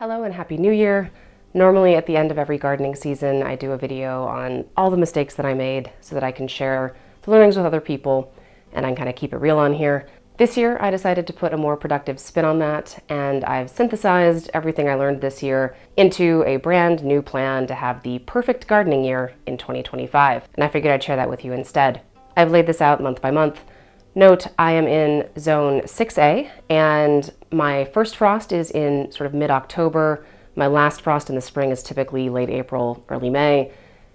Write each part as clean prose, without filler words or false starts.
Hello and Happy New Year. Normally at the end of every gardening season, I do a video on all the mistakes that I made so that I can share the learnings with other people and I can kind of keep it real on here. This year, I decided to put a more productive spin on that, and I've synthesized everything I learned this year into a brand new plan to have the perfect gardening year in 2025. And I figured I'd share that with you instead. I've laid this out month by month. Note, I am in zone 6A, and my first frost is in sort of mid-October. My last frost in the spring is typically late April, early May.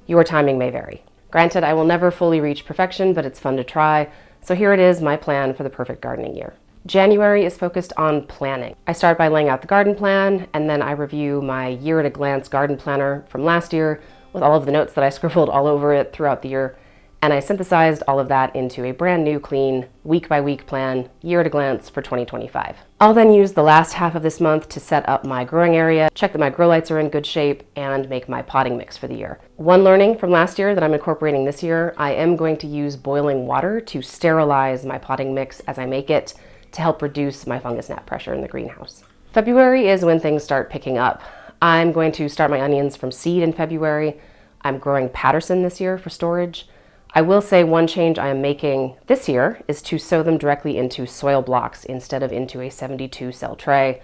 Your timing may vary. Granted, I will never fully reach perfection, but it's fun to try. So here it is, my plan for the perfect gardening year. January is focused on planning. I start by laying out the garden plan, and then I review my year-at-a-glance garden planner from last year with all of the notes that I scribbled all over it throughout the year. And I synthesized all of that into a brand new, clean, week-by-week plan, year-at-a-glance for 2025. I'll then use the last half of this month to set up my growing area, check that my grow lights are in good shape, and make my potting mix for the year. One learning from last year that I'm incorporating this year, I am going to use boiling water to sterilize my potting mix as I make it to help reduce my fungus gnat pressure in the greenhouse. February is when things start picking up. I'm going to start my onions from seed in February. I'm growing Patterson this year for storage. I will say one change I am making this year is to sow them directly into soil blocks instead of into a 72 cell tray.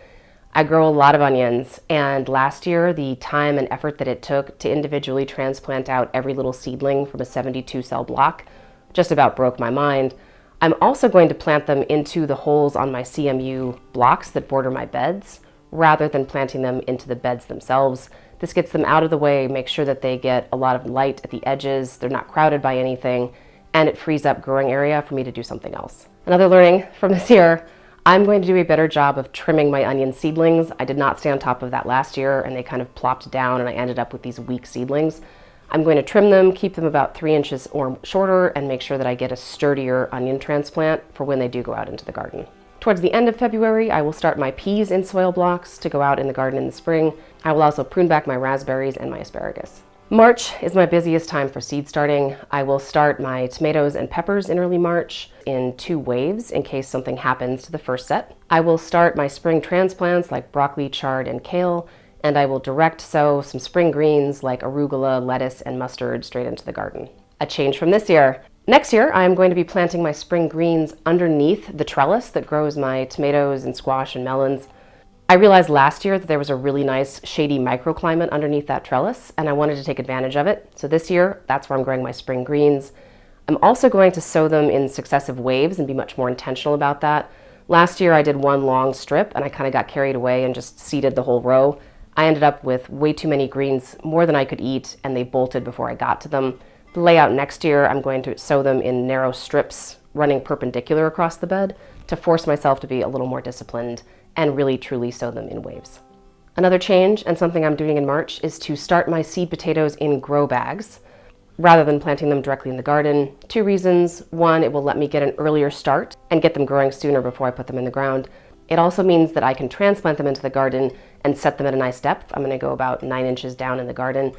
I grow a lot of onions, and last year the time and effort that it took to individually transplant out every little seedling from a 72 cell block just about broke my mind. I'm also going to plant them into the holes on my CMU blocks that border my beds rather than planting them into the beds themselves. This gets them out of the way, makes sure that they get a lot of light at the edges, they're not crowded by anything, and it frees up growing area for me to do something else. Another learning from this year, I'm going to do a better job of trimming my onion seedlings. I did not stay on top of that last year, and they kind of plopped down, and I ended up with these weak seedlings. I'm going to trim them, keep them about 3 inches or shorter, and make sure that I get a sturdier onion transplant for when they do go out into the garden. Towards the end of February, I will start my peas in soil blocks to go out in the garden in the spring. I will also prune back my raspberries and my asparagus. March is my busiest time for seed starting. I will start my tomatoes and peppers in early March in 2 waves in case something happens to the first set. I will start my spring transplants like broccoli, chard, and kale, and I will direct sow some spring greens like arugula, lettuce, and mustard straight into the garden. A change from this year. Next year, I am going to be planting my spring greens underneath the trellis that grows my tomatoes and squash and melons. I realized last year that there was a really nice shady microclimate underneath that trellis, and I wanted to take advantage of it. So this year, that's where I'm growing my spring greens. I'm also going to sow them in successive waves and be much more intentional about that. Last year, I did one long strip, and I kind of got carried away and just seeded the whole row. I ended up with way too many greens, more than I could eat, and they bolted before I got to them. The layout next year, I'm going to sow them in narrow strips running perpendicular across the bed to force myself to be a little more disciplined and really truly sow them in waves. Another change, and something I'm doing in March, is to start my seed potatoes in grow bags rather than planting them directly in the garden. 2 reasons. One, it will let me get an earlier start and get them growing sooner before I put them in the ground. It also means that I can transplant them into the garden and set them at a nice depth. I'm going to go about 9 inches down in the garden.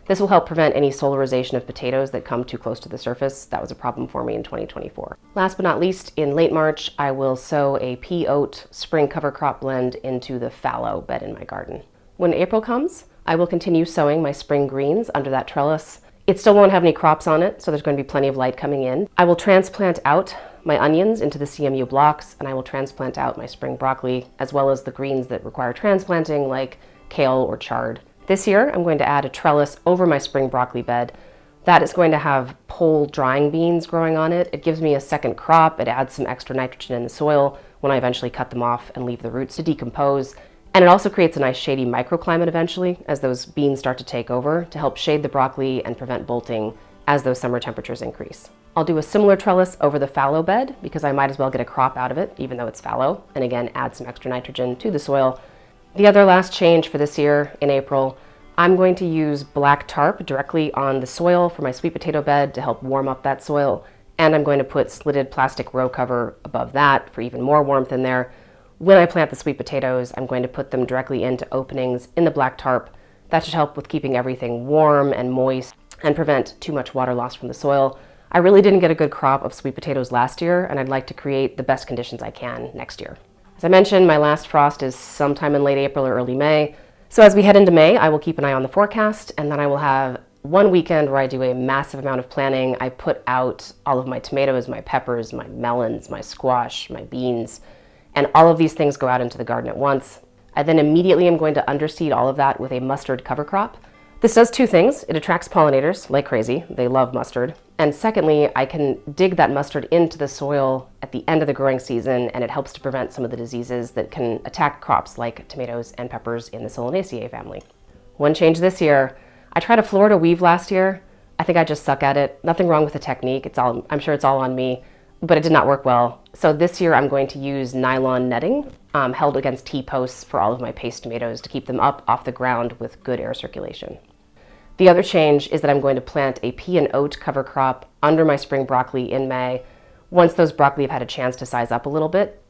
This will help prevent any solarization of potatoes that come too close to the surface. That was a problem for me in 2024. Last but not least, in late March, I will sow a pea oat spring cover crop blend into the fallow bed in my garden. When April comes, I will continue sowing my spring greens under that trellis. It still won't have any crops on it, so there's going to be plenty of light coming in. I will transplant out my onions into the CMU blocks, and I will transplant out my spring broccoli, as well as the greens that require transplanting, like kale or chard. This year, I'm going to add a trellis over my spring broccoli bed. That is going to have pole drying beans growing on it. It gives me a second crop. It adds some extra nitrogen in the soil when I eventually cut them off and leave the roots to decompose. And it also creates a nice shady microclimate eventually as those beans start to take over to help shade the broccoli and prevent bolting as those summer temperatures increase. I'll do a similar trellis over the fallow bed because I might as well get a crop out of it, even though it's fallow, and again, add some extra nitrogen to the soil. The other last change for this year in April, I'm going to use black tarp directly on the soil for my sweet potato bed to help warm up that soil, and I'm going to put slitted plastic row cover above that for even more warmth in there. When I plant the sweet potatoes, I'm going to put them directly into openings in the black tarp. That should help with keeping everything warm and moist and prevent too much water loss from the soil. I really didn't get a good crop of sweet potatoes last year, and I'd like to create the best conditions I can next year. As I mentioned, my last frost is sometime in late April or early May. So as we head into May, I will keep an eye on the forecast, and then I will have one weekend where I do a massive amount of planning. I put out all of my tomatoes, my peppers, my melons, my squash, my beans, and all of these things go out into the garden at once. I then immediately am going to underseed all of that with a mustard cover crop. This does two things. It attracts pollinators like crazy. They love mustard. And secondly, I can dig that mustard into the soil at the end of the growing season, and it helps to prevent some of the diseases that can attack crops like tomatoes and peppers in the Solanaceae family. One change this year, I tried a Florida weave last year. I think I just suck at it. Nothing wrong with the technique. I'm sure it's all on me, but it did not work well. So this year I'm going to use nylon netting held against T-posts for all of my paste tomatoes to keep them up off the ground with good air circulation. The other change is that I'm going to plant a pea and oat cover crop under my spring broccoli in May. Once those broccoli have had a chance to size up a little bit,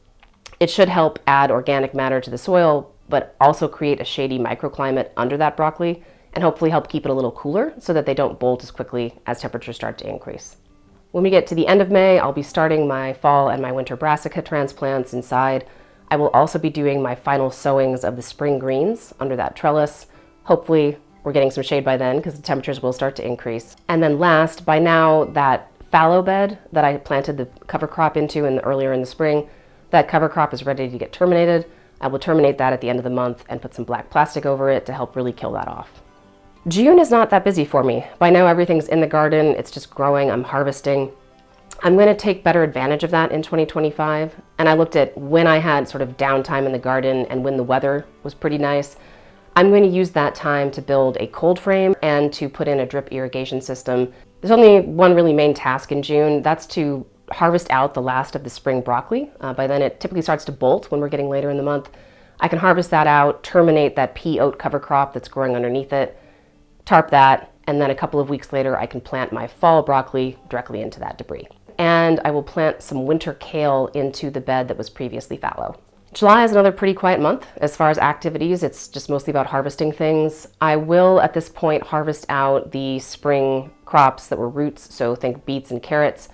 it should help add organic matter to the soil, but also create a shady microclimate under that broccoli and hopefully help keep it a little cooler so that they don't bolt as quickly as temperatures start to increase. When we get to the end of May, I'll be starting my fall and my winter brassica transplants inside. I will also be doing my final sowings of the spring greens under that trellis. Hopefully we're getting some shade by then because the temperatures will start to increase. And then last, by now, that fallow bed that I planted the cover crop into earlier in the spring, that cover crop is ready to get terminated. I will terminate that at the end of the month and put some black plastic over it to help really kill that off. June is not that busy for me. By now everything's in the garden, it's just growing, I'm harvesting. I'm going to take better advantage of that in 2025. And I looked at when I had sort of downtime in the garden and when the weather was pretty nice. I'm going to use that time to build a cold frame and to put in a drip irrigation system. There's only one really main task in June. That's to harvest out the last of the spring broccoli. By then it typically starts to bolt when we're getting later in the month. I can harvest that out, terminate that pea oat cover crop that's growing underneath it, tarp that, and then a couple of weeks later I can plant my fall broccoli directly into that debris. And I will plant some winter kale into the bed that was previously fallow. July is another pretty quiet month as far as activities. It's just mostly about harvesting things. I will at this point harvest out the spring crops that were roots, so think beets and carrots.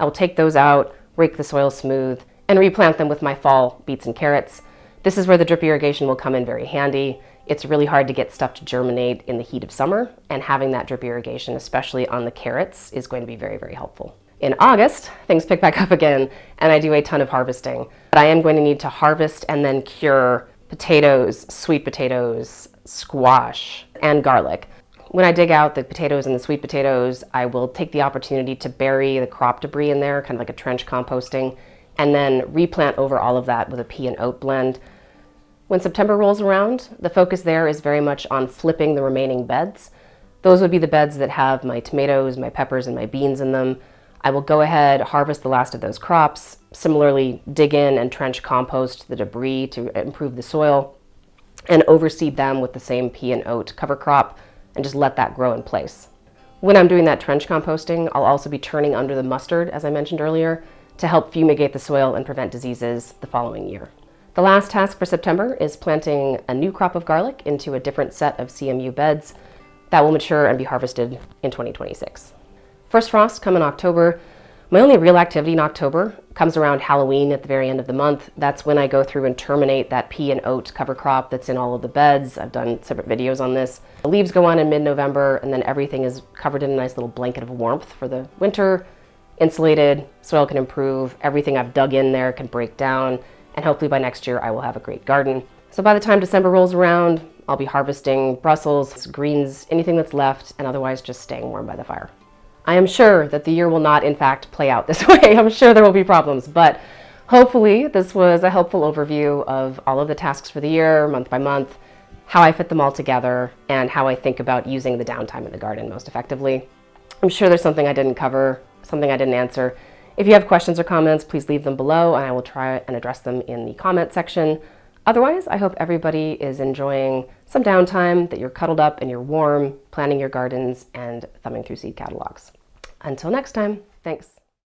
I will take those out, rake the soil smooth, and replant them with my fall beets and carrots. This is where the drip irrigation will come in very handy. It's really hard to get stuff to germinate in the heat of summer, and having that drip irrigation, especially on the carrots, is going to be very, very helpful. In August, things pick back up again, and I do a ton of harvesting. But I am going to need to harvest and then cure potatoes, sweet potatoes, squash, and garlic. When I dig out the potatoes and the sweet potatoes, I will take the opportunity to bury the crop debris in there, kind of like a trench composting, and then replant over all of that with a pea and oat blend. When September rolls around, the focus there is very much on flipping the remaining beds. Those would be the beds that have my tomatoes, my peppers, and my beans in them. I will go ahead, harvest the last of those crops, similarly dig in and trench compost the debris to improve the soil, and overseed them with the same pea and oat cover crop, and just let that grow in place. When I'm doing that trench composting, I'll also be turning under the mustard, as I mentioned earlier, to help fumigate the soil and prevent diseases the following year. The last task for September is planting a new crop of garlic into a different set of CMU beds that will mature and be harvested in 2026. First frosts come in October. My only real activity in October comes around Halloween at the very end of the month. That's when I go through and terminate that pea and oat cover crop that's in all of the beds. I've done separate videos on this. The leaves go on in mid-November, and then everything is covered in a nice little blanket of warmth for the winter. Insulated, soil can improve, everything I've dug in there can break down, and hopefully by next year I will have a great garden. So by the time December rolls around, I'll be harvesting Brussels, greens, anything that's left, and otherwise just staying warm by the fire. I am sure that the year will not, in fact, play out this way. I'm sure there will be problems, but hopefully this was a helpful overview of all of the tasks for the year, month by month, how I fit them all together, and how I think about using the downtime in the garden most effectively. I'm sure there's something I didn't cover, something I didn't answer. If you have questions or comments, please leave them below, and I will try and address them in the comment section. Otherwise, I hope everybody is enjoying some downtime, that you're cuddled up and you're warm, planning your gardens, and thumbing through seed catalogs. Until next time, thanks.